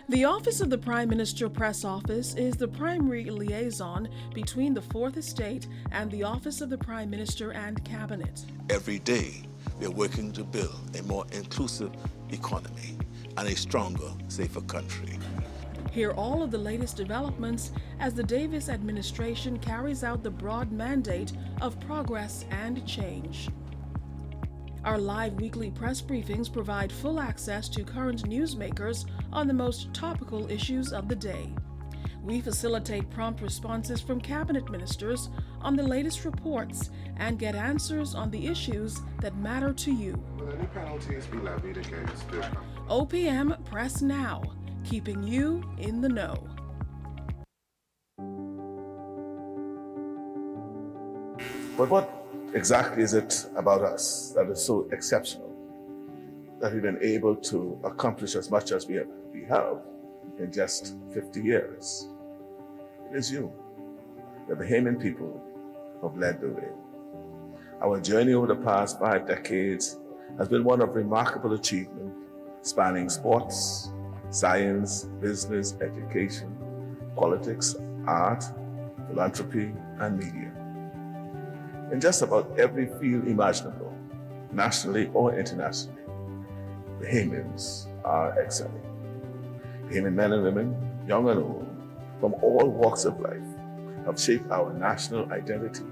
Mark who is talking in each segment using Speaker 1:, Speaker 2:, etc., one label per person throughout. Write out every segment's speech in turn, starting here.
Speaker 1: The Office of the Prime Minister Press Office is the primary liaison between the Fourth Estate and the Office of the Prime Minister and Cabinet.
Speaker 2: Every day, we are working to build a more inclusive economy and a stronger, safer country.
Speaker 1: Hear all of the latest developments as the Davis administration carries out the broad mandate of progress and change. Our live weekly press briefings provide full access to current newsmakers on the most topical issues of the day. We facilitate prompt responses from cabinet ministers on the latest reports and get answers on the issues that matter to you.
Speaker 3: Will any penalties be levied against the
Speaker 1: OPM Press Now, keeping you in the know.
Speaker 3: But what exactly is it about us that is so exceptional that we've been able to accomplish as much as we have in just 50 years? It is you, the Bahamian people, who have led the way. Our journey over the past 5 decades has been one of remarkable achievement, spanning sports, science, business, education, politics, art, philanthropy, and media. In just about every field imaginable, nationally or internationally, Bahamians are excelling. Bahamian men and women, young and old, from all walks of life, have shaped our national identity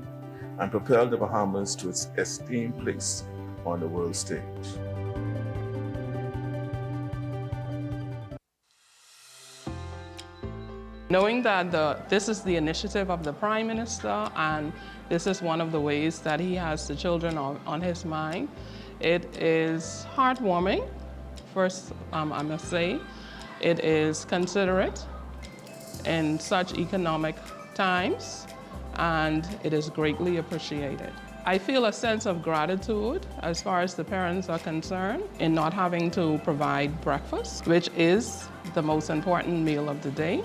Speaker 3: and propelled the Bahamas to its esteemed place on the world stage.
Speaker 4: Knowing that this is the initiative of the Prime Minister and this is one of the ways that he has the children on his mind, it is heartwarming, first I must say. It is considerate in such economic times, and it is greatly appreciated. I feel a sense of gratitude as far as the parents are concerned in not having to provide breakfast, which is the most important meal of the day.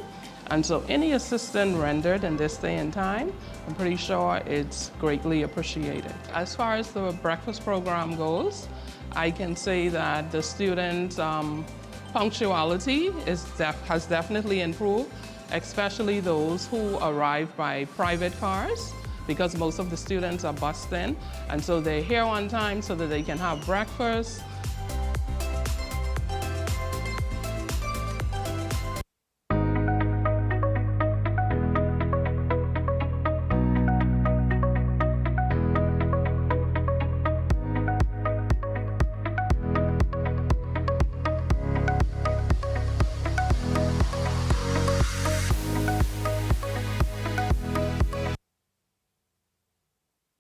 Speaker 4: And so any assistance rendered in this day and time, I'm pretty sure it's greatly appreciated. As far as the breakfast program goes, I can say that the students' punctuality has definitely improved, especially those who arrive by private cars, because most of the students are bused in, and so they're here on time so that they can have breakfast.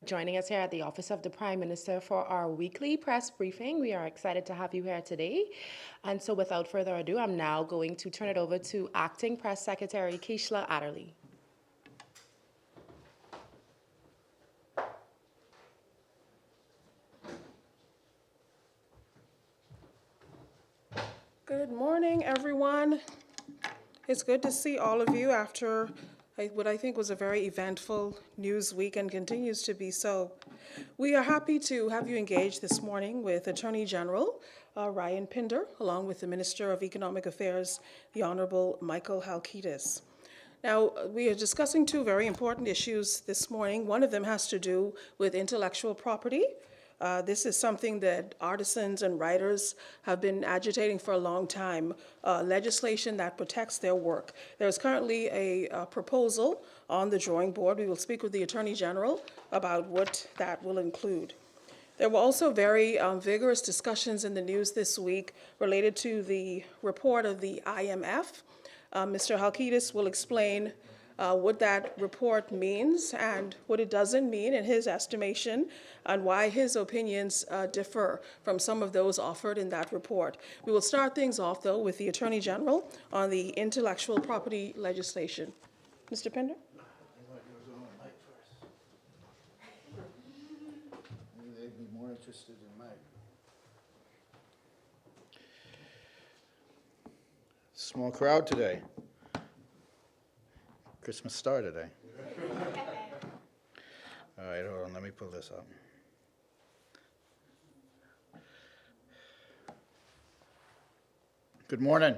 Speaker 5: Joining us here at the Office of the Prime Minister for our weekly press briefing. We are excited to have you here today. And so without further ado, I'm now going to turn it over to Acting Press Secretary Keishla Adderley.
Speaker 1: Good morning, everyone. It's good to see all of you after what I think was a very eventful news week and continues to be so. We are happy to have you engaged this morning with Attorney General Ryan Pinder, along with the Minister of Economic Affairs, the Honorable Michael Halkitis. Now, we are discussing 2 very important issues this morning. One of them has to do with intellectual property. This is something that artisans and writers have been agitating for a long time, legislation that protects their work. There's currently a proposal on the drawing board. We will speak with the Attorney General about what that will include. There were also very vigorous discussions in the news this week related to the report of the IMF. Mr. Halkitis will explain what that report means and what it doesn't mean in his estimation, and why his opinions differ from some of those offered in that report. We will start things off, though, with the Attorney General on the intellectual property legislation. Mr. Pinder?
Speaker 6: Maybe they'd be more interested in Mike. Small crowd today. Christmas star today. All right, hold on, let me pull this up. Good morning.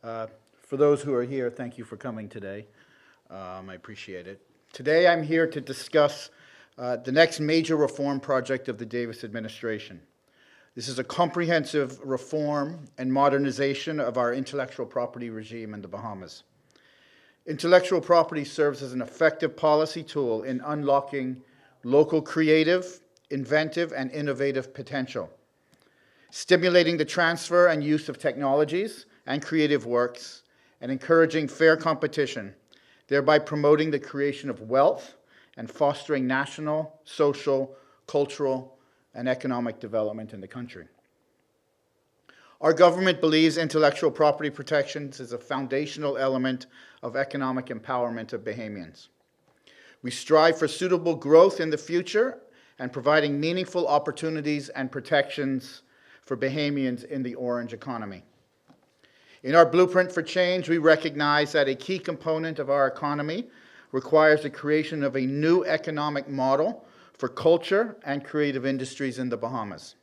Speaker 6: For those who are here, thank you for coming today. I appreciate it. Today I'm here to discuss the next major reform project of the Davis administration. This is a comprehensive reform and modernization of our intellectual property regime in the Bahamas. Intellectual property serves as an effective policy tool in unlocking local creative, inventive, and innovative potential, stimulating the transfer and use of technologies and creative works, and encouraging fair competition, thereby promoting the creation of wealth and fostering national, social, cultural, and economic development in the country. Our government believes intellectual property protections is a foundational element of economic empowerment of Bahamians. We strive for suitable growth in the future and providing meaningful opportunities and protections for Bahamians in the orange economy. In our Blueprint for Change, we recognize that a key component of our economy requires the creation of a new economic model for culture and creative industries in the Bahamas.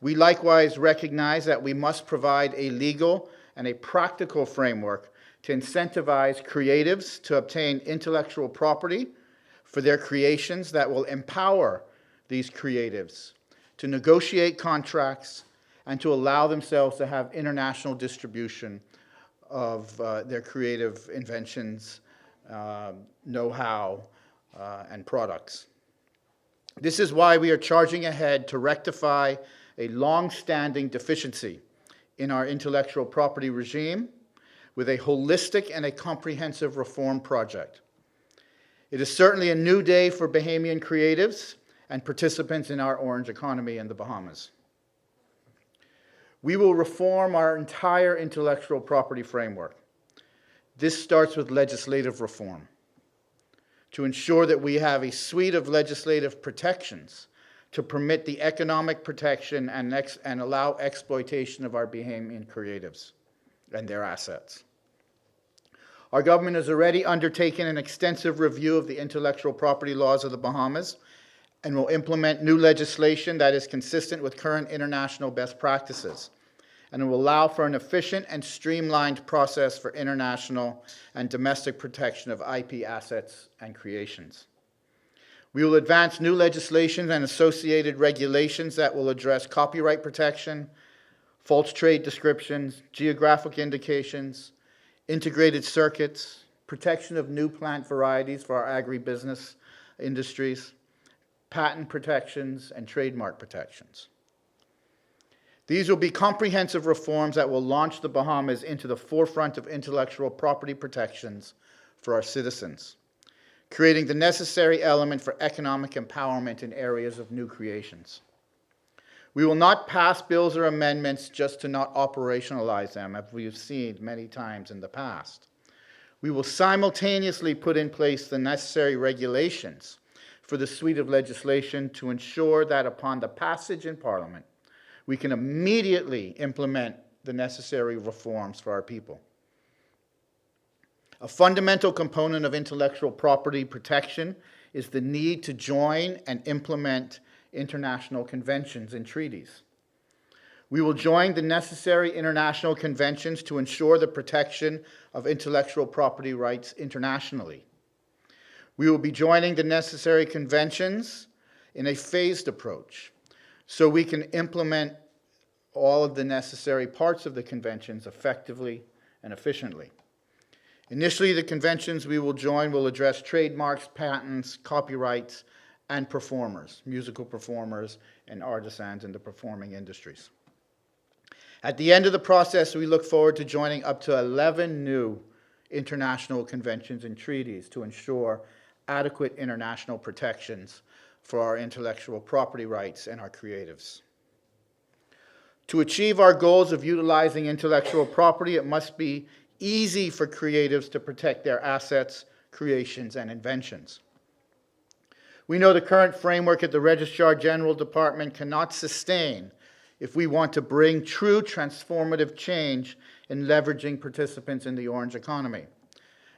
Speaker 6: We likewise recognize that we must provide a legal and a practical framework to incentivize creatives to obtain intellectual property for their creations that will empower these creatives to negotiate contracts and to allow themselves to have international distribution of their creative inventions, know-how, and products. This is why we are charging ahead to rectify a long-standing deficiency in our intellectual property regime with a holistic and a comprehensive reform project. It is certainly a new day for Bahamian creatives and participants in our orange economy in the Bahamas. We will reform our entire intellectual property framework. This starts with legislative reform to ensure that we have a suite of legislative protections to permit the economic protection and allow exploitation of our Bahamian creatives and their assets. Our government has already undertaken an extensive review of the intellectual property laws of the Bahamas and will implement new legislation that is consistent with current international best practices, and it will allow for an efficient and streamlined process for international and domestic protection of IP assets and creations. We will advance new legislation and associated regulations that will address copyright protection, false trade descriptions, geographic indications, integrated circuits, protection of new plant varieties for our agribusiness industries, patent protections, and trademark protections. These will be comprehensive reforms that will launch the Bahamas into the forefront of intellectual property protections for our citizens, creating the necessary element for economic empowerment in areas of new creations. We will not pass bills or amendments just to not operationalize them, as we have seen many times in the past. We will simultaneously put in place the necessary regulations for the suite of legislation to ensure that upon the passage in Parliament, we can immediately implement the necessary reforms for our people. A fundamental component of intellectual property protection is the need to join and implement international conventions and treaties. We will join the necessary international conventions to ensure the protection of intellectual property rights internationally. We will be joining the necessary conventions in a phased approach so we can implement all of the necessary parts of the conventions effectively and efficiently. Initially, the conventions we will join will address trademarks, patents, copyrights, and performers, musical performers and artisans in the performing industries. At the end of the process, we look forward to joining up to 11 new international conventions and treaties to ensure adequate international protections for our intellectual property rights and our creatives. To achieve our goals of utilizing intellectual property, it must be easy for creatives to protect their assets, creations, and inventions. We know the current framework at the Registrar General Department cannot sustain if we want to bring true transformative change in leveraging participants in the orange economy.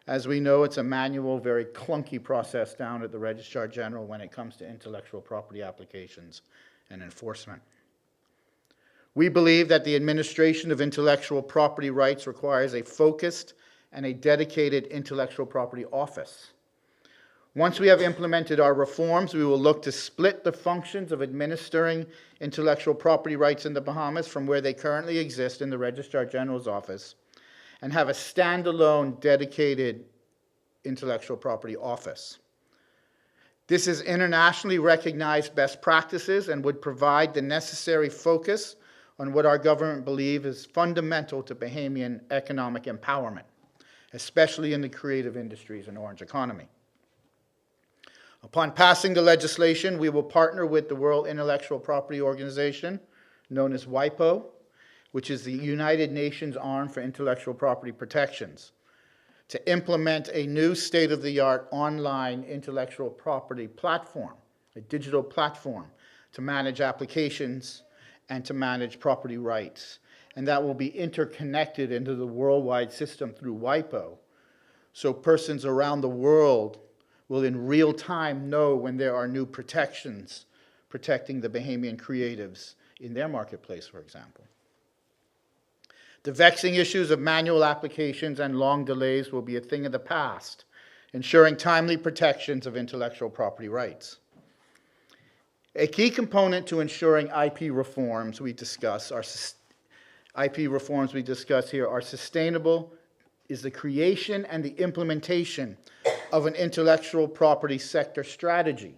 Speaker 6: As we know, it's a manual, very clunky process down at the Registrar General when it comes to intellectual property applications and enforcement. We believe that the administration of intellectual property rights requires a focused and a dedicated intellectual property office. Once we have implemented our reforms, we will look to split the functions of administering intellectual property rights in the Bahamas from where they currently exist in the Registrar General's office and have a standalone dedicated intellectual property office. This is internationally recognized best practices and would provide the necessary focus on what our government believes is fundamental to Bahamian economic empowerment, especially in the creative industries and orange economy. Upon passing the legislation, we will partner with the World Intellectual Property Organization, known as WIPO, which is the United Nations arm for intellectual property protections, to implement a new state-of-the-art online intellectual property platform, a digital platform, to manage applications and to manage property rights. And that will be interconnected into the worldwide system through WIPO, so persons around the world will in real time know when there are new protections protecting the Bahamian creatives in their marketplace, for example. The vexing issues of manual applications and long delays will be a thing of the past, ensuring timely protections of intellectual property rights. A key component to ensuring IP reforms we discuss here are sustainable, is the creation and the implementation of an intellectual property sector strategy.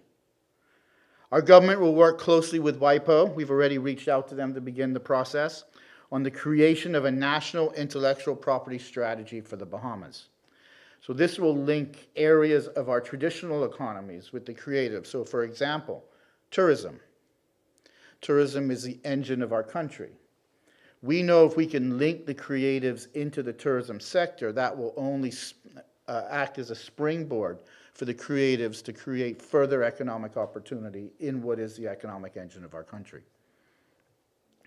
Speaker 6: Our government will work closely with WIPO, we've already reached out to them to begin the process, on the creation of a national intellectual property strategy for the Bahamas. So this will link areas of our traditional economies with the creative. So for example, tourism. Tourism is the engine of our country. We know if we can link the creatives into the tourism sector, that will only act as a springboard for the creatives to create further economic opportunity in what is the economic engine of our country.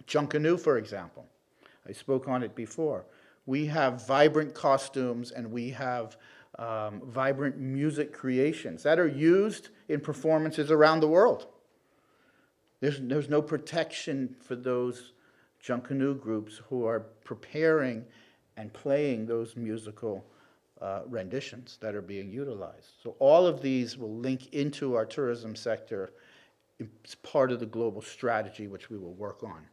Speaker 6: Junkanoo, for example, I spoke on it before. We have vibrant costumes and we have vibrant music creations that are used in performances around the world. There's no protection for those Junkanoo groups who are preparing and playing those musical renditions that are being utilized. So all of these will link into our tourism sector. It's part of the global strategy which we will work on.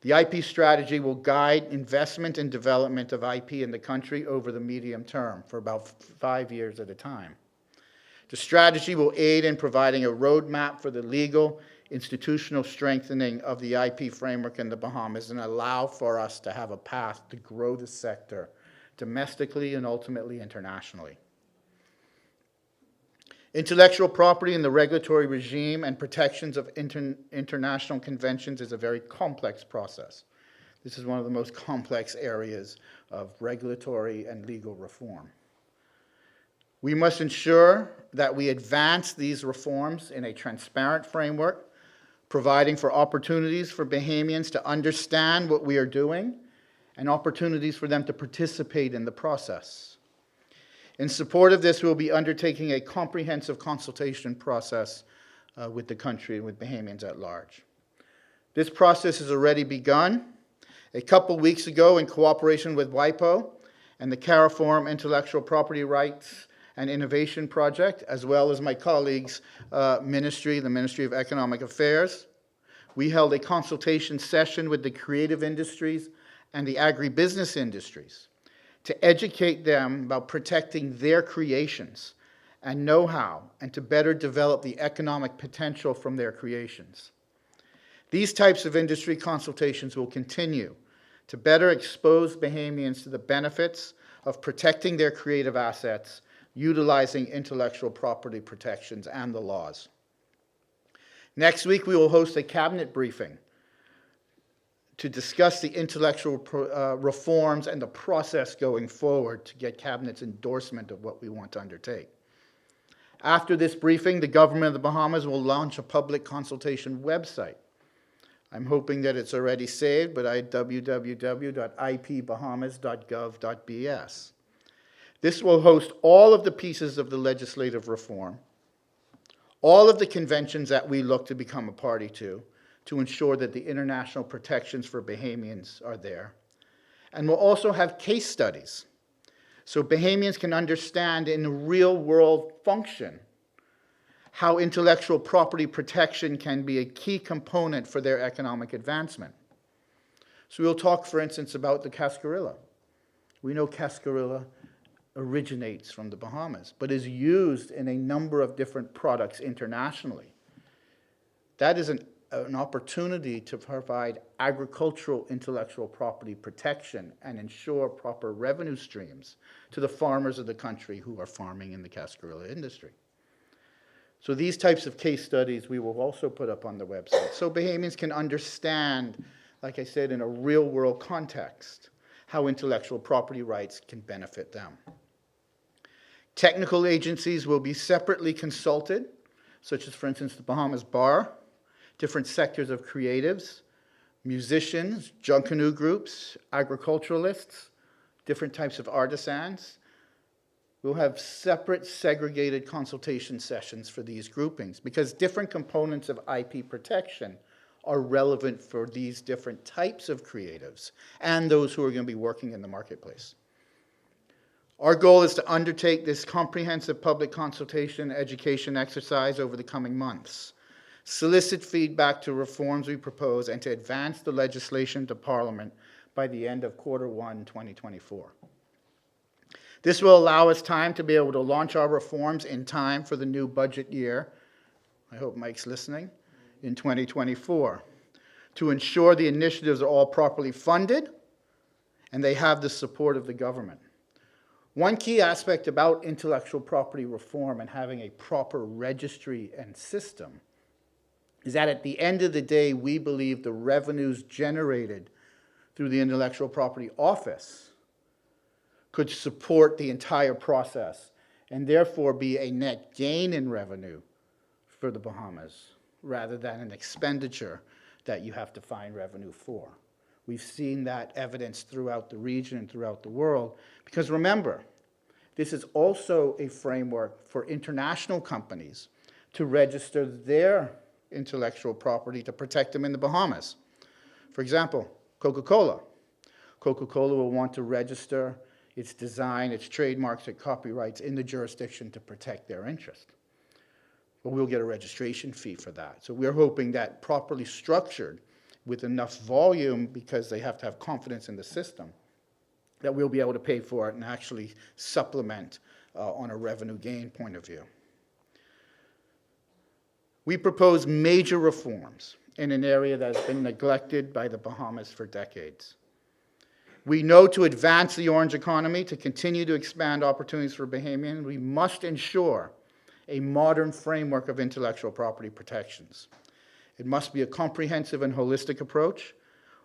Speaker 6: The IP strategy will guide investment and development of IP in the country over the medium term for about 5 years at a time. The strategy will aid in providing a roadmap for the legal, institutional strengthening of the IP framework in the Bahamas and allow for us to have a path to grow the sector domestically and ultimately internationally. Intellectual property and the regulatory regime and protections of international conventions is a very complex process. This is one of the most complex areas of regulatory and legal reform. We must ensure that we advance these reforms in a transparent framework, providing for opportunities for Bahamians to understand what we are doing and opportunities for them to participate in the process. In support of this, we'll be undertaking a comprehensive consultation process with the country and with Bahamians at large. This process has already begun. A couple weeks ago, in cooperation with WIPO and the CARIFORUM Intellectual Property Rights and Innovation Project, as well as my colleagues' ministry, the Ministry of Economic Affairs, we held a consultation session with the creative industries and the agribusiness industries to educate them about protecting their creations and know-how and to better develop the economic potential from their creations. These types of industry consultations will continue to better expose Bahamians to the benefits of protecting their creative assets, utilizing intellectual property protections and the laws. Next week, we will host a cabinet briefing to discuss the intellectual reforms and the process going forward to get Cabinet's endorsement of what we want to undertake. After this briefing, the government of the Bahamas will launch a public consultation website. I'm hoping that it's already saved, but www.ipbahamas.gov.bs. This will host all of the pieces of the legislative reform, all of the conventions that we look to become a party to to ensure that the international protections for Bahamians are there. And we'll also have case studies, so Bahamians can understand in real-world function how intellectual property protection can be a key component for their economic advancement. So we'll talk, for instance, about the cascarilla. We know cascarilla originates from the Bahamas, but is used in a number of different products internationally. That is an opportunity to provide agricultural intellectual property protection and ensure proper revenue streams to the farmers of the country who are farming in the cascarilla industry. So these types of case studies we will also put up on the website, so Bahamians can understand, like I said, in a real-world context, how intellectual property rights can benefit them. Technical agencies will be separately consulted, such as, for instance, the Bahamas Bar, different sectors of creatives, musicians, junkanoo groups, agriculturalists, different types of artisans. We'll have separate segregated consultation sessions for these groupings because different components of IP protection are relevant for these different types of creatives and those who are going to be working in the marketplace. Our goal is to undertake this comprehensive public consultation education exercise over the coming months, solicit feedback to reforms we propose, and to advance the legislation to Parliament by the end of Q1 2024. This will allow us time to be able to launch our reforms in time for the new budget year, I hope Mike's listening, in 2024, to ensure the initiatives are all properly funded and they have the support of the government. One key aspect about intellectual property reform and having a proper registry and system is that at the end of the day, we believe the revenues generated through the Intellectual Property Office could support the entire process and therefore be a net gain in revenue for the Bahamas rather than an expenditure that you have to find revenue for. We've seen that evidence throughout the region and throughout the world because remember, this is also a framework for international companies to register their intellectual property to protect them in the Bahamas. For example, Coca-Cola. Coca-Cola will want to register its design, its trademarks, its copyrights in the jurisdiction to protect their interest. But we'll get a registration fee for that. So we're hoping that properly structured with enough volume, because they have to have confidence in the system, that we'll be able to pay for it and actually supplement on a revenue gain point of view. We propose major reforms in an area that has been neglected by the Bahamas for decades. We know to advance the orange economy, to continue to expand opportunities for Bahamians, we must ensure a modern framework of intellectual property protections. It must be a comprehensive and holistic approach,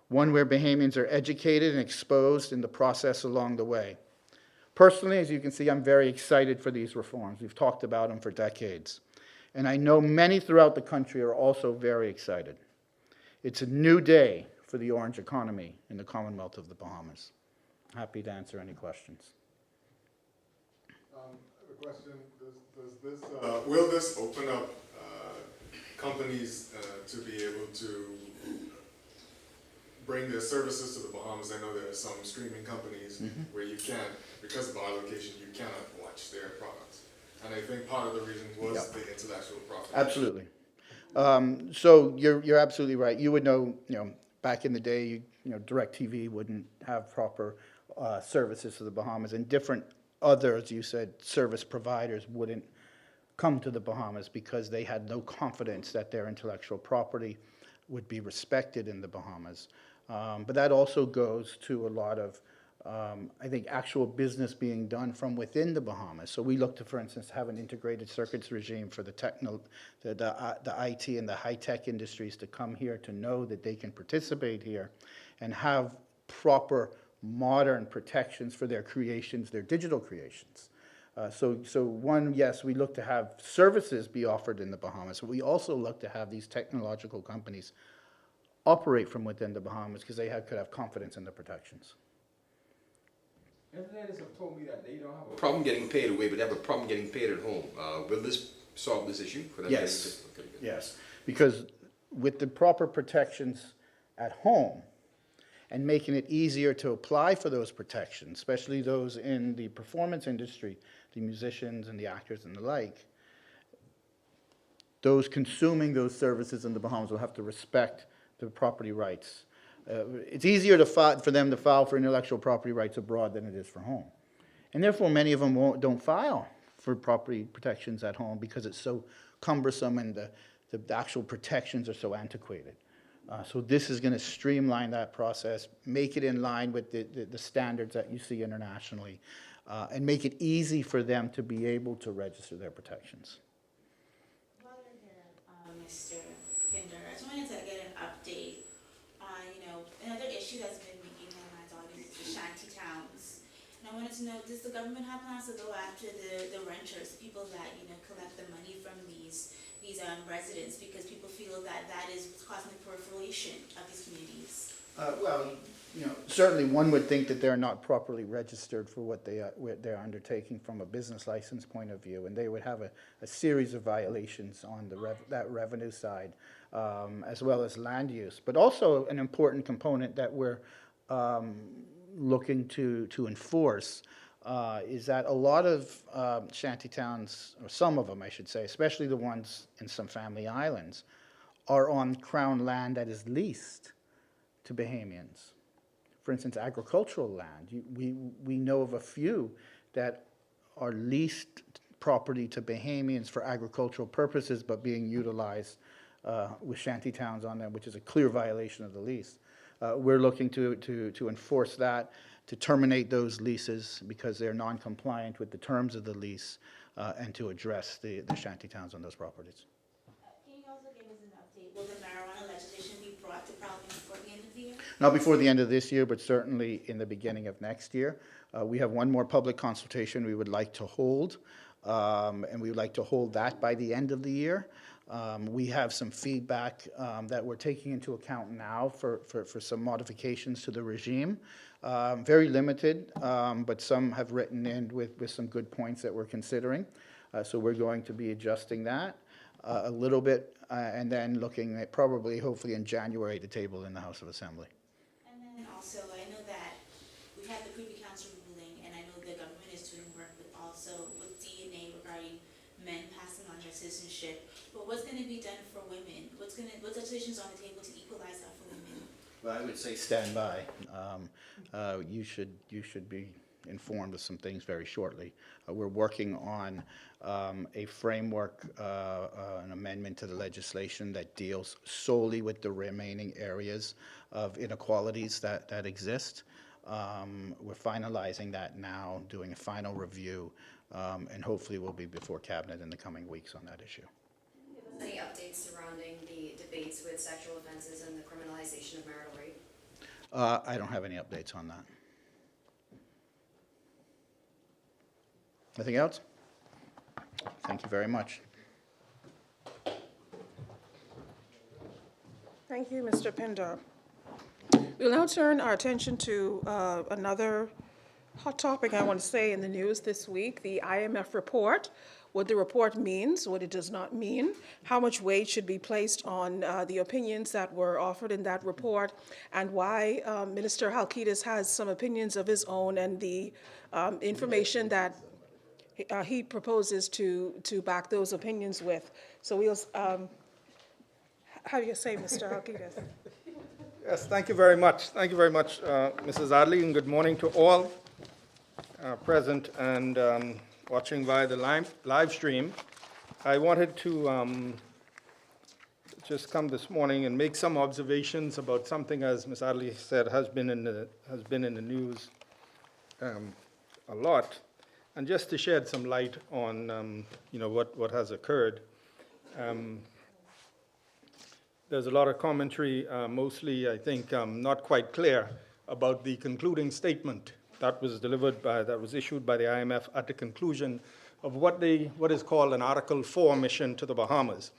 Speaker 6: one where Bahamians are educated and exposed in the process along the way. Personally, as you can see, I'm very excited for these reforms. We've talked about them for decades. And I know many throughout the country are also very excited. It's a new day for the orange economy in the Commonwealth of the Bahamas. Happy to answer any questions.
Speaker 7: I have a question. Will this open up companies to be able to bring their services to the Bahamas? I know there are some streaming companies where you can't, because of our location, you cannot watch their products. And I think part of the reason was the intellectual property.
Speaker 6: Absolutely. So you're absolutely right. You would know, back in the day, DirecTV wouldn't have proper services to the Bahamas, and different others, you said, service providers wouldn't come to the Bahamas because they had no confidence that their intellectual property would be respected in the Bahamas. But that also goes to a lot of, I think, actual business being done from within the Bahamas. So we look to, for instance, have an integrated circuits regime for the IT and the high-tech industries to come here to know that they can participate here and have proper modern protections for their creations, their digital creations. So one, yes, we look to have services be offered in the Bahamas, but we also look to have these technological companies operate from within the Bahamas because they could have confidence in the protections.
Speaker 8: Internet have told me that they don't have a problem getting paid away, but they have a problem getting paid at home. Will this solve this issue? For them?
Speaker 6: Yes, yes, because with the proper protections at home and making it easier to apply for those protections, especially those in the performance industry, the musicians and the actors and the like, those consuming those services in the Bahamas will have to respect the property rights. It's easier for them to file for intellectual property rights abroad than it is for home. And therefore, many of them don't file for property protections at home because it's so cumbersome and the actual protections are so antiquated. So this is going to streamline that process, make it in line with the standards that you see internationally, and make it easy for them to be able to register their protections.
Speaker 9: While you're here, Mr. Pinder, I just wanted to get an update on, another issue that's been making headlines on is the shanty towns. And I wanted to know, does the government have plans to go after the renters, people that, collect the money from these residents, because people feel that is causing the proliferation of these communities?
Speaker 6: Well, certainly one would think that they're not properly registered for what they're undertaking from a business license point of view, and they would have a series of violations on that revenue side, as well as land use. But also an important component that we're looking to enforce is that a lot of shanty towns, or some of them I should say, especially the ones in some family islands, are on Crown land that is leased to Bahamians. For instance, agricultural land. We know of a few that are leased property to Bahamians for agricultural purposes, but being utilized with shanty towns on them, which is a clear violation of the lease. We're looking to enforce that, to terminate those leases because they're non-compliant with the terms of the lease, and to address the shanty towns on those properties.
Speaker 9: Can you also give us an update? Will the marijuana legislation be brought to Parliament before the end of the year?
Speaker 6: Not before the end of this year, but certainly in the beginning of next year. We have one more public consultation we would like to hold, and we would like to hold that by the end of the year. We have some feedback that we're taking into account now for some modifications to the regime. Very limited, but some have written in with some good points that we're considering. So we're going to be adjusting that a little bit, and then looking at probably, hopefully in January, the table in the House of Assembly.
Speaker 9: And then also, I know that we had the Privy Council ruling, and I know the government is doing work with DNA regarding men passing on their citizenship. But what's going to be done for women? What legislation is on the table to equalize that for women?
Speaker 6: Well, I would say stand by. You should be informed of some things very shortly. We're working on a framework, an amendment to the legislation that deals solely with the remaining areas of inequalities that exist. We're finalizing that now, doing a final review, and hopefully we'll be before Cabinet in the coming weeks on that issue.
Speaker 10: Any updates surrounding the debates with sexual offenses and the criminalization of marital rape?
Speaker 6: I don't have any updates on that. Anything else? Thank you very much.
Speaker 1: Thank you, Mr. Pinder. We'll now turn our attention to another hot topic, I want to say, in the news this week, the IMF report. What the report means, what it does not mean, how much weight should be placed on the opinions that were offered in that report, and why Minister Halkitis has some opinions of his own, and the information that he proposes to back those opinions with. So we'll, how do you say, Mr. Halkitis?
Speaker 11: Yes, thank you very much. Thank you very much, Mrs. Adley, and good morning to all present and watching via the live stream. I wanted to just come this morning and make some observations about something, as Ms. Adley said, has been in the news a lot, and just to shed some light on what has occurred. There's a lot of commentary, mostly I think not quite clear, about the concluding statement that was issued by the IMF at the conclusion of what is called an Article 4 mission to the Bahamas.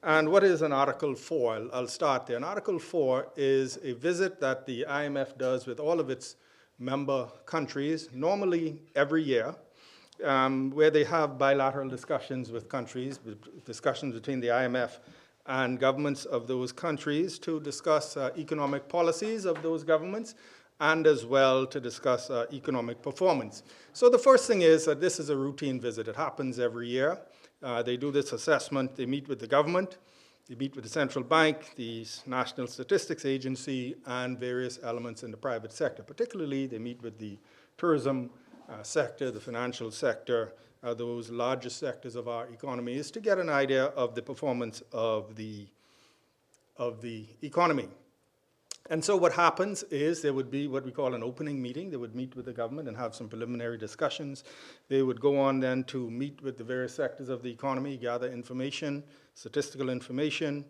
Speaker 11: And what is an Article 4? I'll start there. An Article 4 is a visit that the IMF does with all of its member countries, normally every year, where they have bilateral discussions with countries, discussions between the IMF and governments of those countries to discuss economic policies of those governments and as well to discuss economic performance. So the first thing is that this is a routine visit. It happens every year. They do this assessment. They meet with the government. They meet with the central bank, the National Statistics Agency, and various elements in the private sector. Particularly, they meet with the tourism sector, the financial sector, those largest sectors of our economy, is to get an idea of the performance of the economy. And so what happens is there would be what we call an opening meeting. They would meet with the government and have some preliminary discussions. They would go on then to meet with the various sectors of the economy, gather information, statistical information,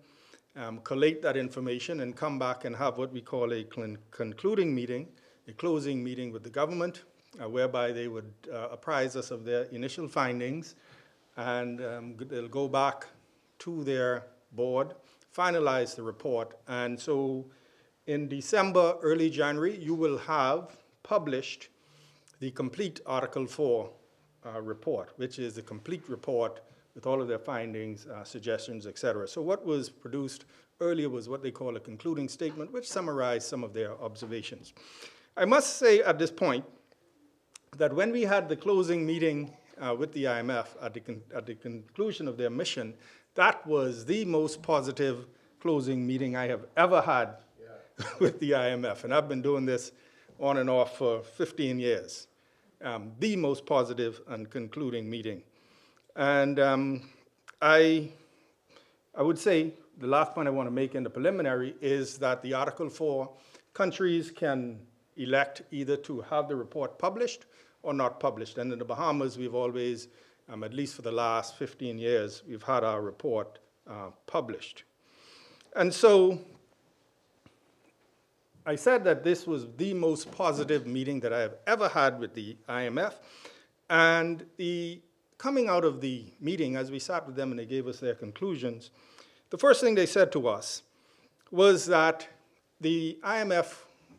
Speaker 11: collate that information, and come back and have what we call a concluding meeting, a closing meeting with the government, whereby they would apprise us of their initial findings, and they'll go back to their board, finalize the report. And so in December, early January, you will have published the complete Article 4 report, which is a complete report with all of their findings, suggestions, et cetera. So what was produced earlier was what they call a concluding statement, which summarized some of their observations. I must say at this point that when we had the closing meeting with the IMF at the conclusion of their mission, that was the most positive closing meeting I have ever had with the IMF. And I've been doing this on and off for 15 years. The most positive and concluding meeting. And I would say the last point I want to make in the preliminary is that the Article 4 countries can elect either to have the report published or not published. And in the Bahamas, we've always, at least for the last 15 years, we've had our report published. And so I said that this was the most positive meeting that I have ever had with the IMF. And coming out of the meeting, as we sat with them and they gave us their conclusions, the first thing they said to us was that the IMF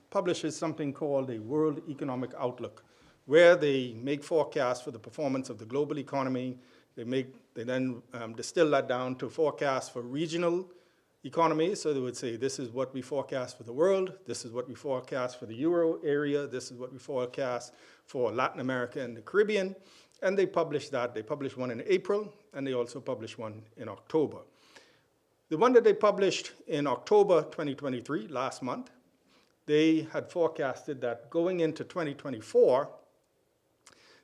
Speaker 11: publishes something called a World Economic Outlook, where they make forecasts for the performance of the global economy. They then distill that down to forecasts for regional economies. So they would say, this is what we forecast for the world, this is what we forecast for the Euro area, this is what we forecast for Latin America and the Caribbean. And they published that. They published one in April, and they also published one in October. The one that they published in October 2023, last month, they had forecasted that going into 2024,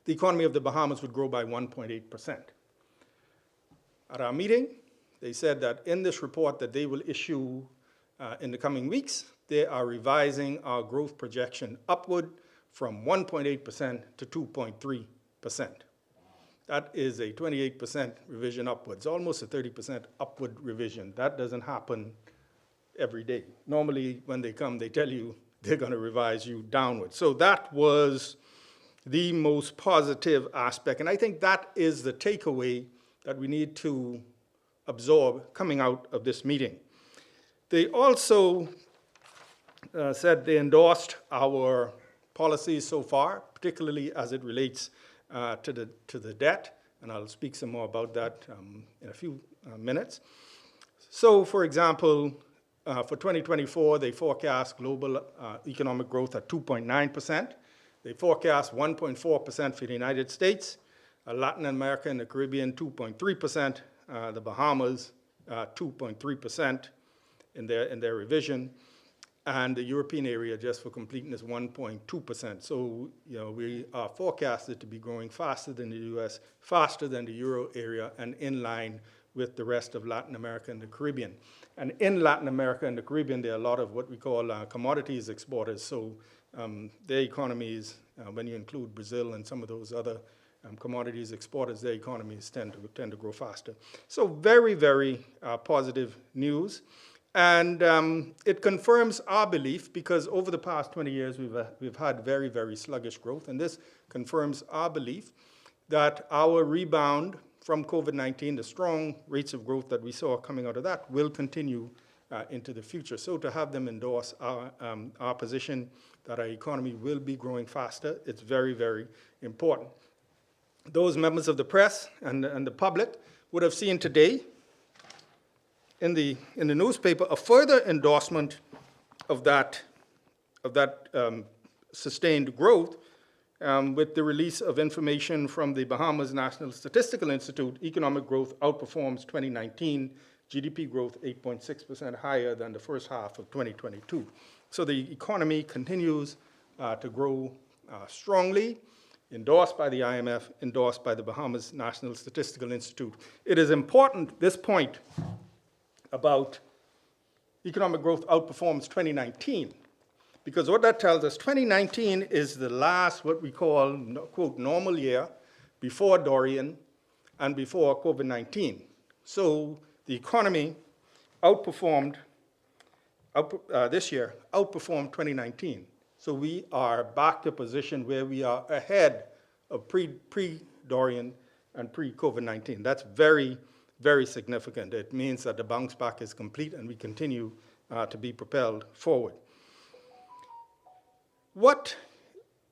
Speaker 11: the economy of the Bahamas would grow by 1.8%. At our meeting, they said that in this report that they will issue in the coming weeks, they are revising our growth projection upward from 1.8% to 2.3%. That is a 28% revision upwards, almost a 30% upward revision. That doesn't happen every day. Normally, when they come, they tell you they're going to revise you downward. So that was the most positive aspect. And I think that is the takeaway that we need to absorb coming out of this meeting. They also said they endorsed our policies so far, particularly as it relates to the debt, and I'll speak some more about that in a few minutes. So, for example, for 2024, they forecast global economic growth at 2.9%. They forecast 1.4% for the United States, Latin America and the Caribbean 2.3%, the Bahamas 2.3% in their revision, and the European area, just for completeness, 1.2%. So, we are forecasted to be growing faster than the US, faster than the Euro area, and in line with the rest of Latin America and the Caribbean. And in Latin America and the Caribbean, there are a lot of what we call commodities exporters. So their economies, when you include Brazil and some of those other commodities exporters, their economies tend to grow faster. So very, very positive news. And it confirms our belief, because over the past 20 years, we've had very, very sluggish growth. And this confirms our belief that our rebound from COVID-19, the strong rates of growth that we saw coming out of that, will continue into the future. So to have them endorse our position that our economy will be growing faster, it's very, very important. Those members of the press and the public would have seen today in the newspaper a further endorsement of that sustained growth with the release of information from the Bahamas National Statistical Institute. Economic growth outperforms 2019, GDP growth 8.6% higher than the first half of 2022. So the economy continues to grow strongly, endorsed by the IMF, endorsed by the Bahamas National Statistical Institute. It is important, this point about economic growth outperforms 2019, because what that tells us, 2019 is the last, what we call, quote, normal year before Dorian and before COVID-19. So the economy outperformed, this year, outperformed 2019. So we are back to a position where we are ahead of pre-Dorian and pre-COVID-19. That's very, very significant. It means that the bounce back is complete and we continue to be propelled forward.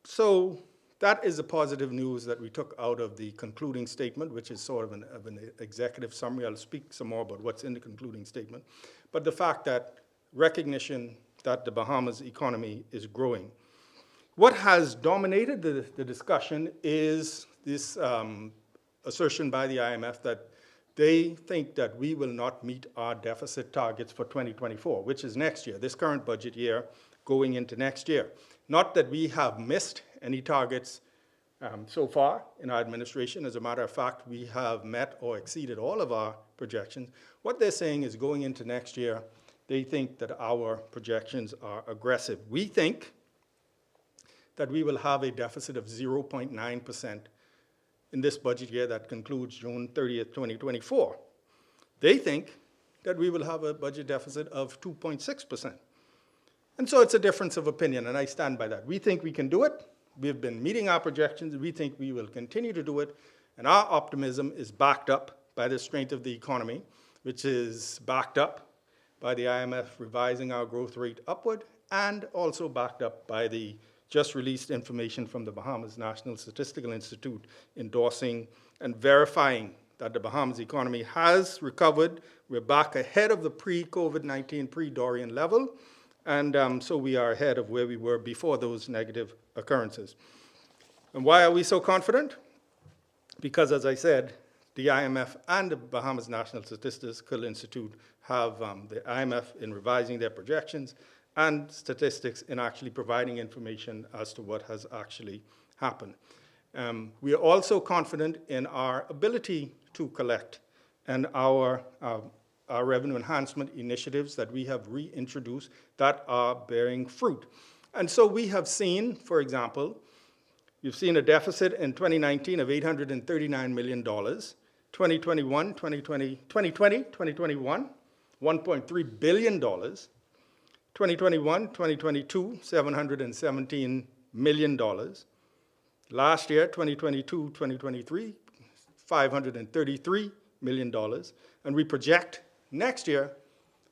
Speaker 11: So that is the positive news that we took out of the concluding statement, which is sort of an executive summary. I'll speak some more about what's in the concluding statement. But the fact that recognition that the Bahamas economy is growing. What has dominated the discussion is this assertion by the IMF that they think that we will not meet our deficit targets for 2024, which is next year, this current budget year going into next year. Not that we have missed any targets so far in our administration. As a matter of fact, we have met or exceeded all of our projections. What they're saying is going into next year, they think that our projections are aggressive. We think that we will have a deficit of 0.9% in this budget year that concludes June 30th, 2024. They think that we will have a budget deficit of 2.6%. And so it's a difference of opinion, and I stand by that. We think we can do it. We've been meeting our projections. We think we will continue to do it. And our optimism is backed up by the strength of the economy, which is backed up by the IMF revising our growth rate upward, and also backed up by the just released information from the Bahamas National Statistical Institute endorsing and verifying that the Bahamas economy has recovered. We're back ahead of the pre-COVID-19, pre-Dorian level. And so we are ahead of where we were before those negative occurrences. And why are we so confident? Because, as I said, the IMF and the Bahamas National Statistical Institute have the IMF in revising their projections and statistics in actually providing information as to what has actually happened. We are also confident in our ability to collect and our revenue enhancement initiatives that we have reintroduced that are bearing fruit. And so we have seen, for example, you've seen a deficit in 2019 of $839 million, 2021, $1.3 billion, 2021, 2022, $717 million. Last year, 2022, 2023, $533 million. And we project next year,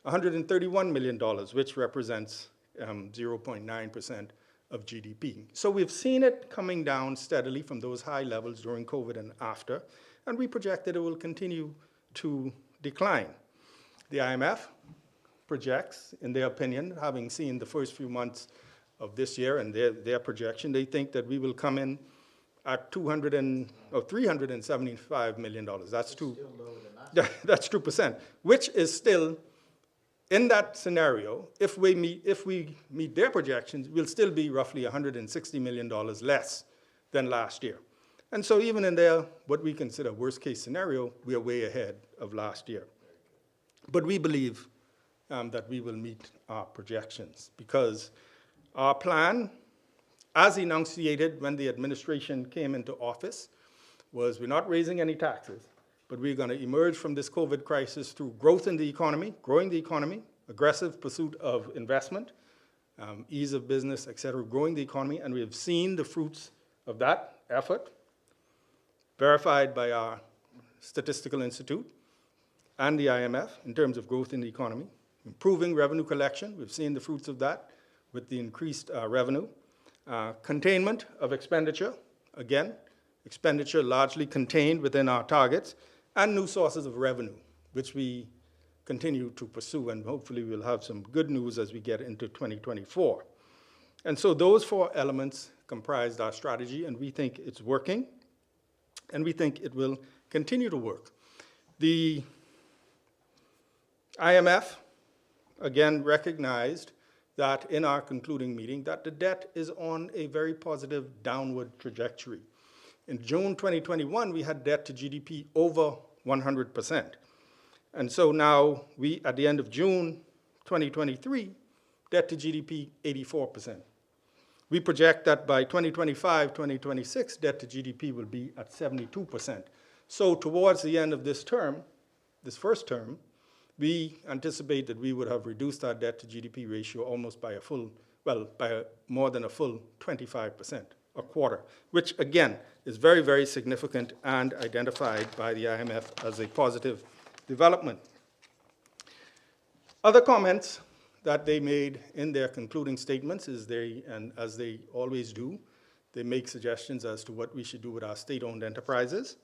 Speaker 11: $131 million, which represents 0.9% of GDP. So we've seen it coming down steadily from those high levels during COVID and after, and we project that it will continue to decline. The IMF projects, in their opinion, having seen the first few months of this year and their projection, they think that we will come in at $375 million. That's 2%, which is still, in that scenario, if we meet their projections, we'll still be roughly $160 million less than last year. And so even in their, what we consider worst case scenario, we are way ahead of last year. But we believe that we will meet our projections because our plan, as enunciated when the administration came into office, was we're not raising any taxes, but we're going to emerge from this COVID crisis through growth in the economy, growing the economy, aggressive pursuit of investment, ease of business, et cetera, growing the economy, and we have seen the fruits of that effort, verified by our Statistical Institute and the IMF in terms of growth in the economy. Improving revenue collection, we've seen the fruits of that with the increased revenue. Containment of expenditure, again, expenditure largely contained within our targets, and new sources of revenue, which we continue to pursue, and hopefully we'll have some good news as we get into 2024. And so those 4 elements comprised our strategy, and we think it's working, and we think it will continue to work. The IMF, again, recognized that in our concluding meeting that the debt is on a very positive downward trajectory. In June 2021, we had debt to GDP over 100%. And so now we, at the end of June 2023, debt to GDP 84%. We project that by 2025, 2026, debt to GDP will be at 72%. So towards the end of this term, this first term, we anticipate that we would have reduced our debt to GDP ratio almost by more than a full 25%, a quarter, which again is very, very significant and identified by the IMF as a positive development. Other comments that they made in their concluding statements is as they always do, they make suggestions as to what we should do with our state-owned enterprises.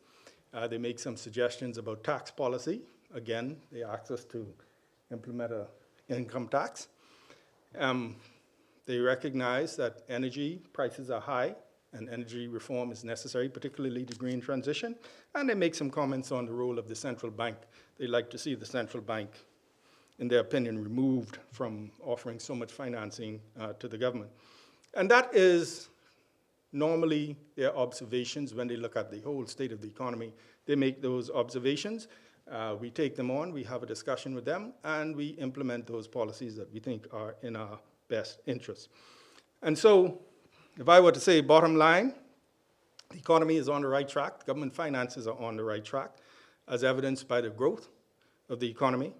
Speaker 11: They make some suggestions about tax policy. Again, they ask us to implement an income tax. They recognize that energy prices are high and energy reform is necessary, particularly the green transition. And they make some comments on the role of the central bank. They like to see the central bank, in their opinion, removed from offering so much financing to the government. And that is normally their observations when they look at the whole state of the economy. They make those observations. We take them on, we have a discussion with them, and we implement those policies that we think are in our best interest. And so, if I were to say bottom line, the economy is on the right track, government finances are on the right track, as evidenced by the growth of the economy,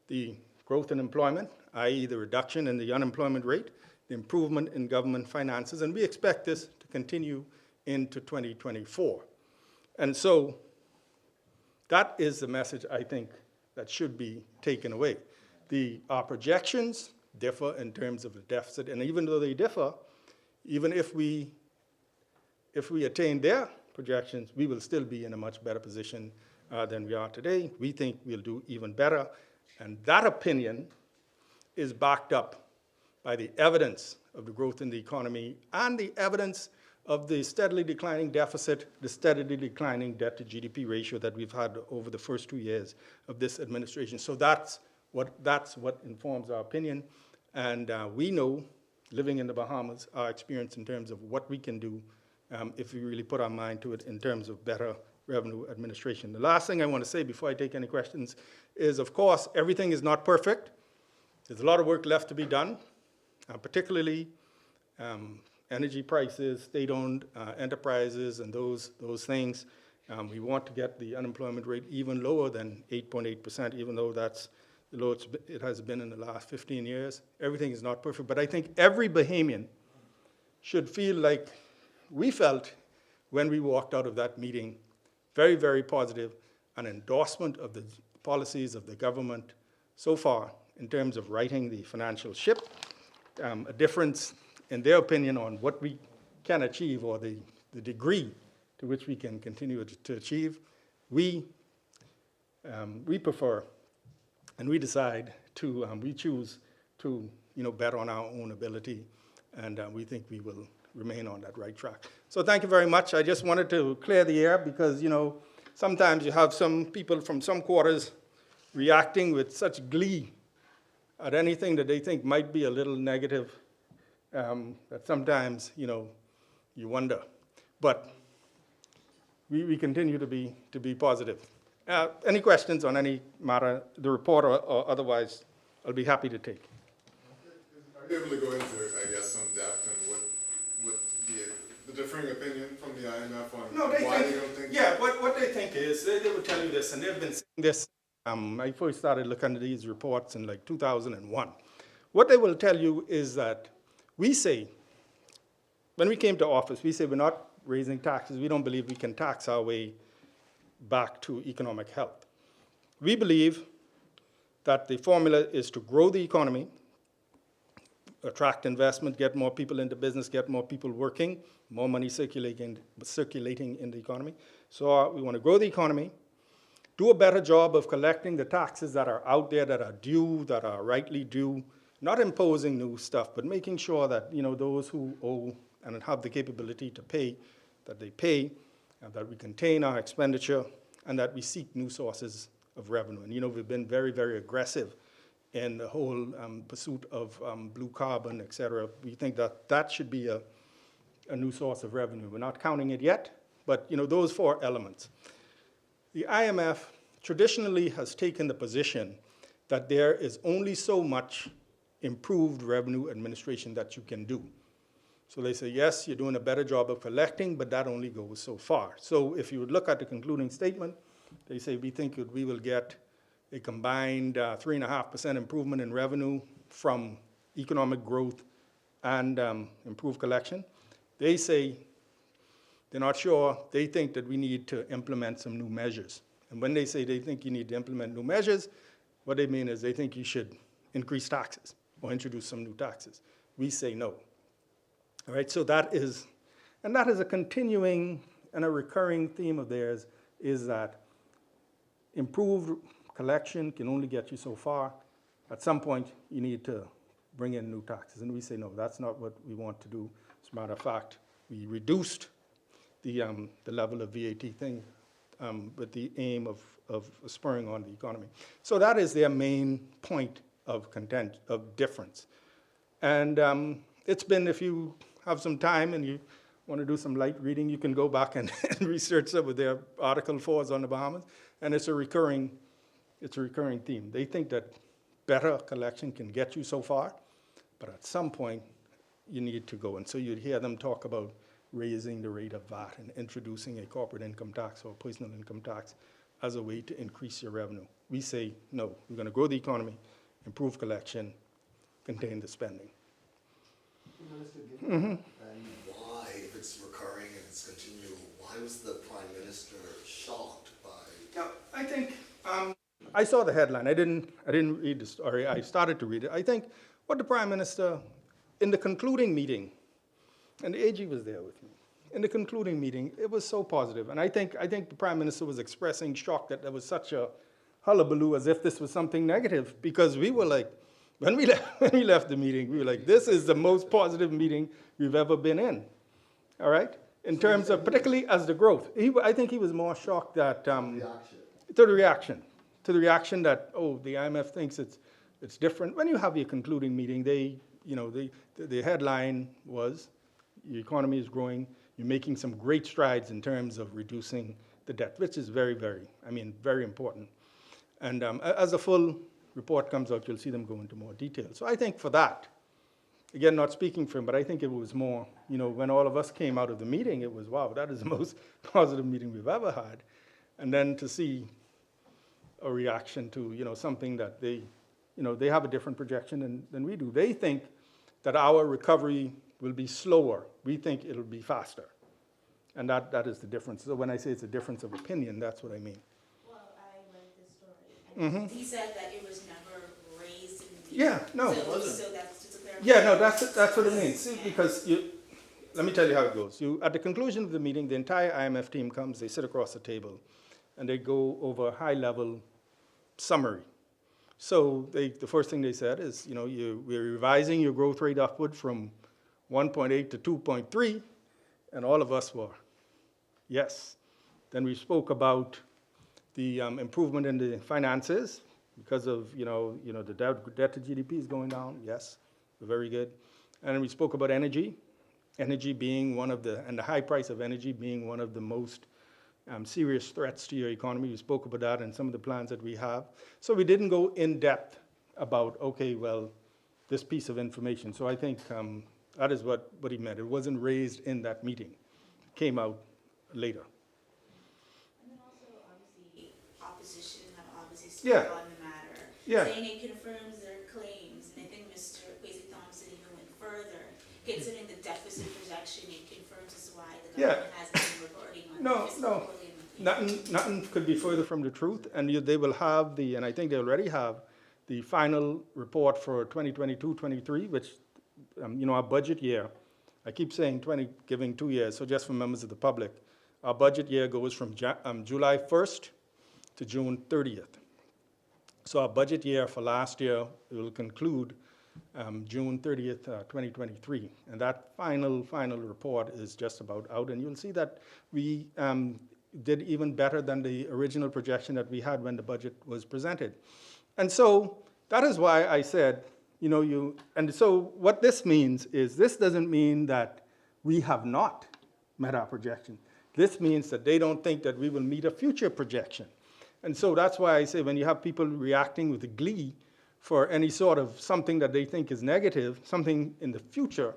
Speaker 11: the growth in employment, i.e. the reduction in the unemployment rate, the improvement in government finances, and we expect this to continue into 2024. And so, that is the message, I think, that should be taken away. Our projections differ in terms of the deficit, and even though they differ, even if we attain their projections, we will still be in a much better position than we are today. We think we'll do even better, and that opinion is backed up by the evidence of the growth in the economy and the evidence of the steadily declining deficit, the steadily declining debt to GDP ratio that we've had over the first 2 years of this administration. So that's what informs our opinion. And we know, living in the Bahamas, our experience in terms of what we can do if we really put our mind to it in terms of better revenue administration. The last thing I want to say before I take any questions is, of course, everything is not perfect. There's a lot of work left to be done, particularly energy prices, state-owned enterprises, and those things. We want to get the unemployment rate even lower than 8.8%, even though that's the lowest it has been in the last 15 years. Everything is not perfect, but I think every Bahamian should feel like we felt when we walked out of that meeting, very, very positive, an endorsement of the policies of the government so far in terms of righting the financial ship, a difference in their opinion on what we can achieve or the degree to which we can continue to achieve. We prefer and we decide to, we choose to bet on our own ability, and we think we will remain on that right track. So thank you very much. I just wanted to clear the air because, sometimes you have some people from some quarters reacting with such glee at anything that they think might be a little negative, that sometimes, you wonder. But we continue to be positive. Any questions on any matter, the report or otherwise, I'll be happy to take.
Speaker 7: Are you able to go into, I guess, some depth and what the differing opinion from the IMF on why they don't think?
Speaker 11: Yeah, what they think is, they will tell you this, and they've been saying this. I first started looking at these reports in 2001. What they will tell you is that we say, when we came to office, we say we're not raising taxes. We don't believe we can tax our way back to economic health. We believe that the formula is to grow the economy, attract investment, get more people into business, get more people working, more money circulating in the economy. So we want to grow the economy, do a better job of collecting the taxes that are out there, that are due, that are rightly due, not imposing new stuff, but making sure that, those who owe and have the capability to pay, that they pay, and that we contain our expenditure, and that we seek new sources of revenue. And, we've been very, very aggressive in the whole pursuit of blue carbon, et cetera. We think that that should be a new source of revenue. We're not counting it yet, but, those 4 elements. The IMF traditionally has taken the position that there is only so much improved revenue administration that you can do. So they say, yes, you're doing a better job of collecting, but that only goes so far. So if you would look at the concluding statement, they say we think we will get a combined 3.5% improvement in revenue from economic growth and improved collection. They say they're not sure. They think that we need to implement some new measures. And when they say they think you need to implement new measures, what they mean is they think you should increase taxes or introduce some new taxes. We say no. All right, so that is a continuing and a recurring theme of theirs, is that improved collection can only get you so far. At some point, you need to bring in new taxes. And we say, no, that's not what we want to do. As a matter of fact, we reduced the level of VAT thing with the aim of spurring on the economy. So that is their main point of difference. And it's been, if you have some time and you want to do some light reading, you can go back and research some of their Article 4s on the Bahamas, and it's a recurring theme. They think that better collection can get you so far, but at some point you need to go. And so you'd hear them talk about raising the rate of VAT and introducing a corporate income tax or personal income tax as a way to increase your revenue. We say, no, we're going to grow the economy, improve collection, contain the spending.
Speaker 12: And why, if it's recurring and it's continual, why was the Prime Minister shocked by?
Speaker 11: Yeah, I think I saw the headline. I didn't read the story. I started to read it. I think what the Prime Minister, in the concluding meeting, and the AG was there with me. In the concluding meeting, it was so positive. And I think the Prime Minister was expressing shock that there was such a hullabaloo as if this was something negative, because we were like, when we left the meeting, we were like, this is the most positive meeting we've ever been in, all right? In terms of, particularly as the growth. I think he was more shocked that, to the reaction that, oh, the IMF thinks it's different. When you have your concluding meeting, the headline was, your economy is growing, you're making some great strides in terms of reducing the debt, which is very, very important. And as a full report comes out, you'll see them go into more detail. So I think for that, again, not speaking for him, but I think it was more, when all of us came out of the meeting, it was, wow, that is the most positive meeting we've ever had. And then to see a reaction to, something that they have a different projection than we do. They think that our recovery will be slower. We think it'll be faster. And that is the difference. So when I say it's a difference of opinion, that's what I mean.
Speaker 9: Well, I read the story. And he said that it was never raised in the meeting.
Speaker 11: Yeah, no.
Speaker 9: So that's just a clarification.
Speaker 11: Yeah, no, that's what it means. See, because let me tell you how it goes. At the conclusion of the meeting, the entire IMF team comes, they sit across the table, and they go over a high-level summary. So the first thing they said is, we're revising your growth rate upward from 1.8 to 2.3, and all of us were, yes. Then we spoke about the improvement in the finances because of, the debt to GDP is going down, yes, very good. And then we spoke about energy being and the high price of energy being one of the most serious threats to your economy. We spoke about that and some of the plans that we have. So we didn't go in depth about, okay, well, this piece of information. So I think that is what he meant. It wasn't raised in that meeting. It came out later.
Speaker 9: And then also, obviously, opposition have obviously spoken on the matter, saying it confirms their claims. And I think Mr. Kwesi Thompson even went further, considering the deficit projection, it confirms as why the government has been reporting on
Speaker 11: Nothing could be further from the truth, and they will have and I think they already have, the final report for 2022-23, which, our budget year, I keep saying giving 2 years, so just for members of the public, our budget year goes from July 1st to June 30th. So our budget year for last year will conclude June 30th, 2023. And that final report is just about out. And you'll see that we did even better than the original projection that we had when the budget was presented. And so that is why I said, and so what this means is this doesn't mean that we have not met our projection. This means that they don't think that we will meet a future projection. And so that's why I say when you have people reacting with glee for any sort of something that they think is negative, something in the future,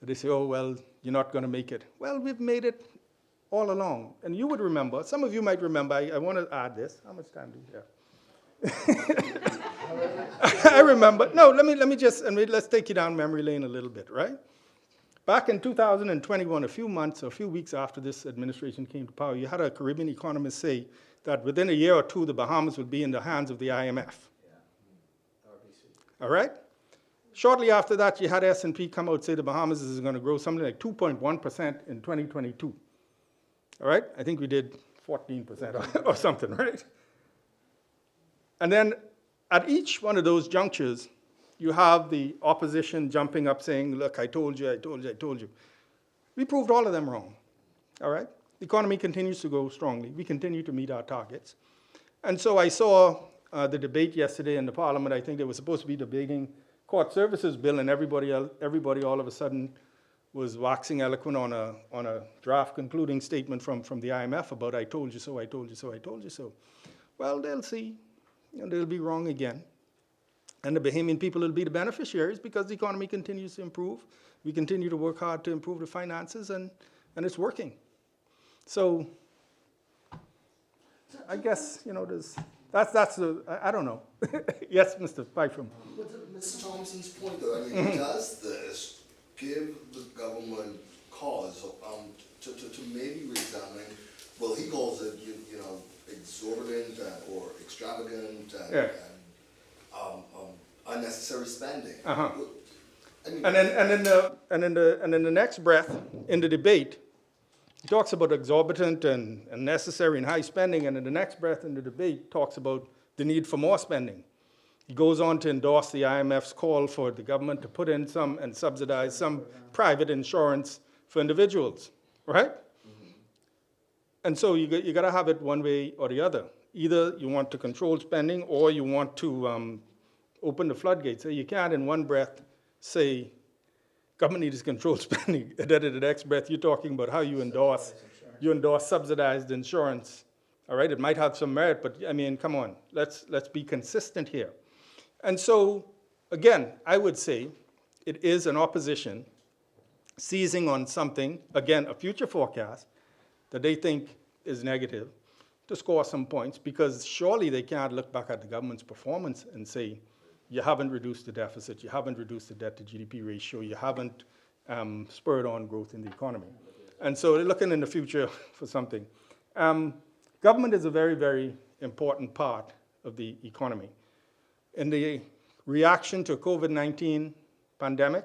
Speaker 11: they say, oh, well, you're not going to make it. Well, we've made it all along. And you would remember, some of you might remember, I want to add this. How much time do we have? I remember, no, let me just, let's take you down memory lane a little bit, right? Back in 2021, a few weeks after this administration came to power, you had a Caribbean economist say that within a year or two, the Bahamas would be in the hands of the IMF. All right? Shortly after that, you had S&P come out and say the Bahamas is going to grow something like 2.1% in 2022. All right? I think we did 14% or something, right? And then at each one of those junctures, you have the opposition jumping up saying, look, I told you, I told you, I told you. We proved all of them wrong, all right? The economy continues to grow strongly. We continue to meet our targets. And so I saw the debate yesterday in the Parliament. I think they were supposed to be debating court services bill, and everybody all of a sudden was waxing eloquent on a draft concluding statement from the IMF about I told you so, I told you so, I told you so. Well, they'll see, and they'll be wrong again. And the Bahamian people will be the beneficiaries because the economy continues to improve. We continue to work hard to improve the finances, and it's working. So I guess, that's I don't know. Yes, Mr. Byford.
Speaker 12: But to Mr. Thompson's point, though, I mean, does this give the government cause to maybe re-examine, well, he calls it, exorbitant or extravagant and unnecessary spending.
Speaker 11: Uh-huh.
Speaker 12: I mean,
Speaker 11: And in the next breath, in the debate, he talks about exorbitant and unnecessary and high spending, and in the next breath in the debate talks about the need for more spending. He goes on to endorse the IMF's call for the government to put in some and subsidize some private insurance for individuals, right? Mm-hmm. And so you got to have it one way or the other. Either you want to control spending or you want to open the floodgates. So you can't in one breath say government needs to control spending, and then in the next breath you're talking about how you endorse subsidized insurance. All right, it might have some merit, but I mean, come on, let's be consistent here. And so, again, I would say it is an opposition seizing on something, again, a future forecast that they think is negative to score some points, because surely they can't look back at the government's performance and say, you haven't reduced the deficit, you haven't reduced the debt to GDP ratio, you haven't spurred on growth in the economy. And so they're looking in the future for something. Government is a very, very important part of the economy. In the reaction to COVID-19 pandemic,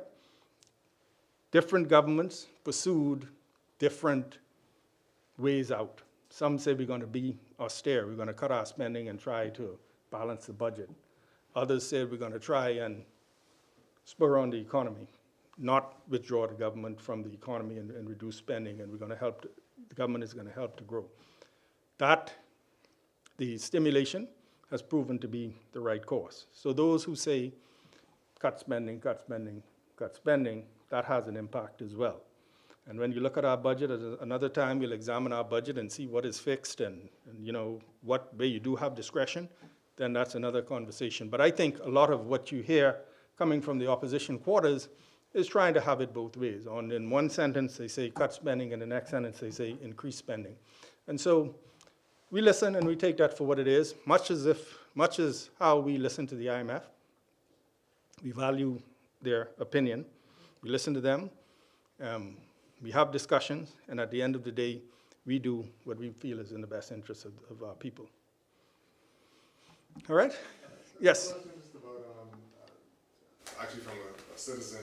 Speaker 11: different governments pursued different ways out. Some say we're going to be austere, we're going to cut our spending and try to balance the budget. Others said we're going to try and spur on the economy, not withdraw the government from the economy and reduce spending, and we're going to help, the government is going to help to grow. The stimulation has proven to be the right course. So those who say cut spending, cut spending, cut spending, that has an impact as well. And when you look at our budget, at another time we'll examine our budget and see what is fixed and what way you do have discretion, then that's another conversation. But I think a lot of what you hear coming from the opposition quarters is trying to have it both ways. In one sentence they say cut spending, in the next sentence they say increase spending. And so we listen and we take that for what it is, much as how we listen to the IMF. We value their opinion. We listen to them. We have discussions, and at the end of the day, we do what we feel is in the best interest of our people. All right? Yes?
Speaker 7: Just about, actually from a citizen,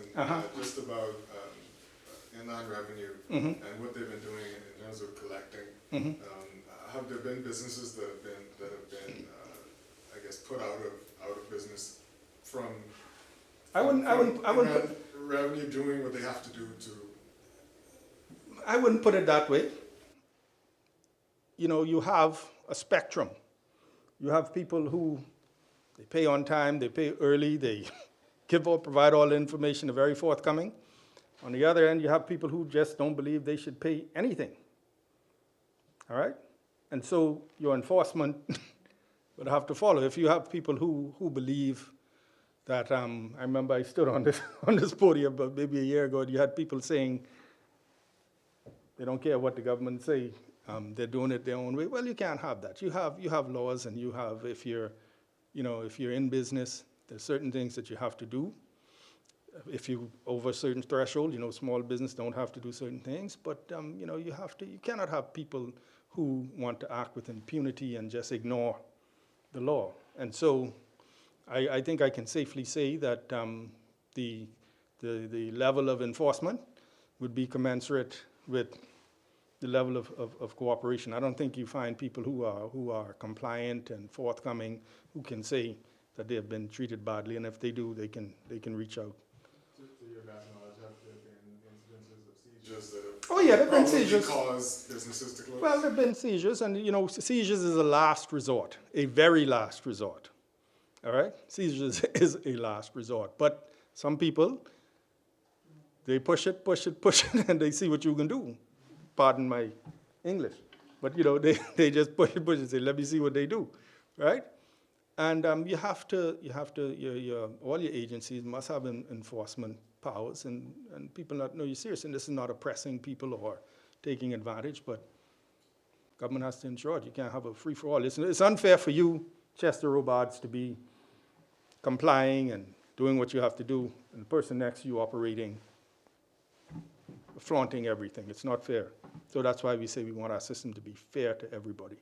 Speaker 7: just about inland revenue and what they've been doing in terms of collecting. have there been businesses that have been I guess put out of business from
Speaker 11: I wouldn't put,
Speaker 7: revenue doing what they have to do to.
Speaker 11: I wouldn't put it that way. You know, you have a spectrum. You have people who they pay on time, they pay early, they provide all the information, they're very forthcoming. On the other end, you have people who just don't believe they should pay anything. All right? And so your enforcement would have to follow. If you have people who believe that, I remember I stood on this podium about maybe a year ago, and you had people saying they don't care what the government say, they're doing it their own way. Well, you can't have that. You have laws, and you have, if you're in business, there's certain things that you have to do. If you over a certain threshold, small business don't have to do certain things, but you cannot have people who want to act with impunity and just ignore the law. And so I think I can safely say that the level of enforcement would be commensurate with the level of cooperation. I don't think you find people who are compliant and forthcoming who can say that they have been treated badly, and if they do, they can reach out.
Speaker 7: To your best knowledge, have there been incidences of seizures that have
Speaker 11: There have been seizures.
Speaker 7: caused businesses to close?
Speaker 11: Well, there have been seizures, and seizures is a last resort, a very last resort. All right? Seizures is a last resort. But some people, they push it, and they see what you can do. Pardon my English. But, they just push it and say, let me see what they do. Right? And you have to all your agencies must have enforcement powers, and people not know you're serious. And this is not oppressing people or taking advantage, but government has to ensure it. You can't have a free-for-all. It's unfair for you, Chester Robards, to be complying and doing what you have to do, and the person next to you operating, flaunting everything. It's not fair. So that's why we say we want our system to be fair to everybody.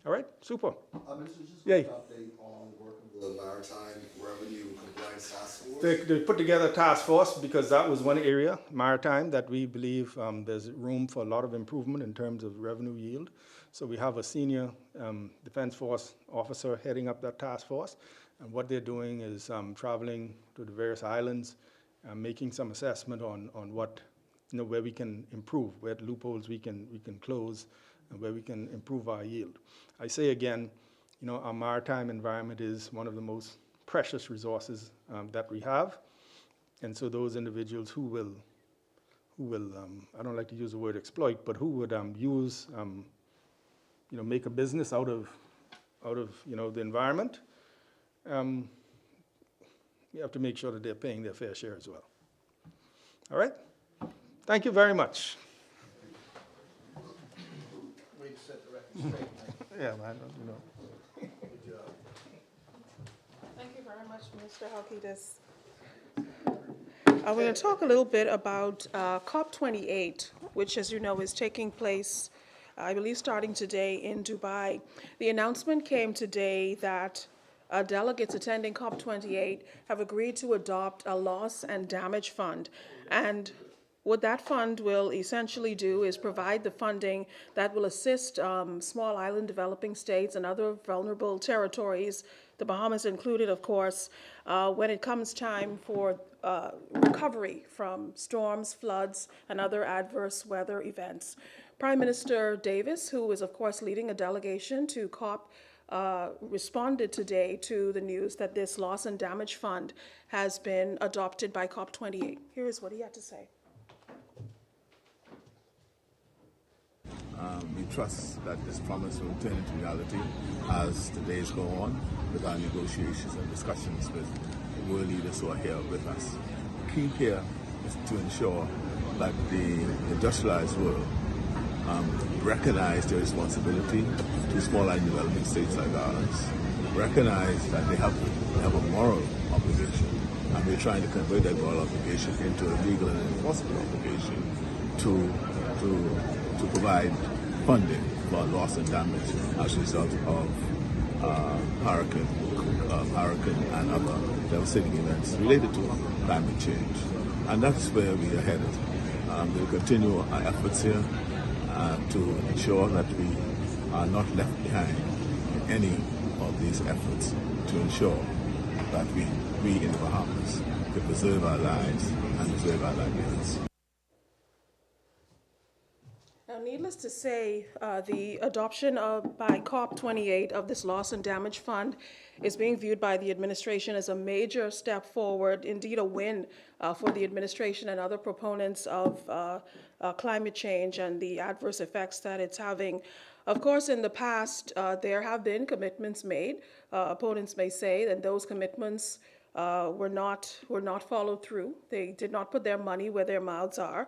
Speaker 11: All right, super.
Speaker 12: Mr. Just
Speaker 11: Yay.
Speaker 12: an update on work of the Maritime Revenue Compliance Task Force.
Speaker 11: They put together a task force because that was one area, maritime, that we believe there's room for a lot of improvement in terms of revenue yield. So we have a senior Defense Force officer heading up that task force. And what they're doing is traveling to the various islands, making some assessment on what, where we can improve, where loopholes we can close, and where we can improve our yield. I say again, our maritime environment is one of the most precious resources that we have, and so those individuals who will, I don't like to use the word exploit, but who would use, make a business out of the environment, you have to make sure that they're paying their fair share as well. All right? Thank you very much.
Speaker 6: Way to set the record straight.
Speaker 11: Yeah, man, Good job.
Speaker 1: Thank you very much, Mr. Halkitis. We're going to talk a little bit about COP28, which, as you know, is taking place, I believe, starting today in Dubai. The announcement came today that delegates attending COP28 have agreed to adopt a loss and damage fund. And what that fund will essentially do is provide the funding that will assist small island developing states and other vulnerable territories, the Bahamas included, of course, when it comes time for recovery from storms, floods, and other adverse weather events. Prime Minister Davis, who is, of course, leading a delegation to COP, responded today to the news that this loss and damage fund has been adopted by COP28. Here is what he had to say.
Speaker 2: We trust that this promise will turn into reality as the days go on with our negotiations and discussions with the world leaders who are here with us. The key here is to ensure that the industrialized world recognize their responsibility to small island developing states like ours, recognize that they have a moral obligation, and we're trying to convert that moral obligation into a legal and enforceable obligation to provide funding for loss and damage as a result of hurricane and other devastating events related to climate change. And that's where we are headed. We'll continue our efforts here to ensure that we are not left behind in any of these efforts to ensure that we in the Bahamas can preserve our lives and preserve our livelihoods.
Speaker 1: Now, needless to say, the adoption by COP28 of this loss and damage fund is being viewed by the administration as a major step forward, indeed a win for the administration and other proponents of climate change and the adverse effects that it's having. Of course, in the past, there have been commitments made. Opponents may say that those commitments were not followed through. They did not put their money where their mouths are.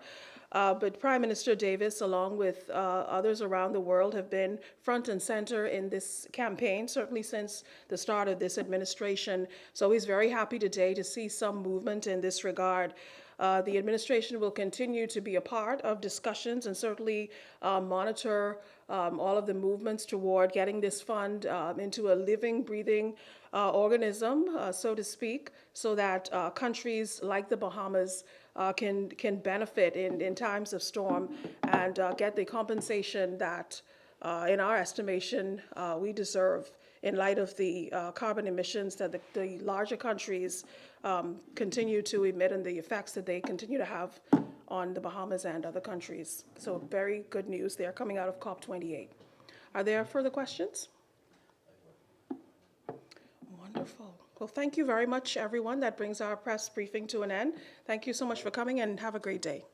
Speaker 1: But Prime Minister Davis, along with others around the world, have been front and center in this campaign, certainly since the start of this administration. So he's very happy today to see some movement in this regard. The administration will continue to be a part of discussions and certainly monitor all of the movements toward getting this fund into a living, breathing organism, so to speak, so that countries like the Bahamas can benefit in times of storm and get the compensation that, in our estimation, we deserve in light of the carbon emissions that the larger countries continue to emit and the effects that they continue to have on the Bahamas and other countries. So very good news there coming out of COP28. Are there further questions? Wonderful. Well, thank you very much, everyone. That brings our press briefing to an end. Thank you so much for coming and have a great day.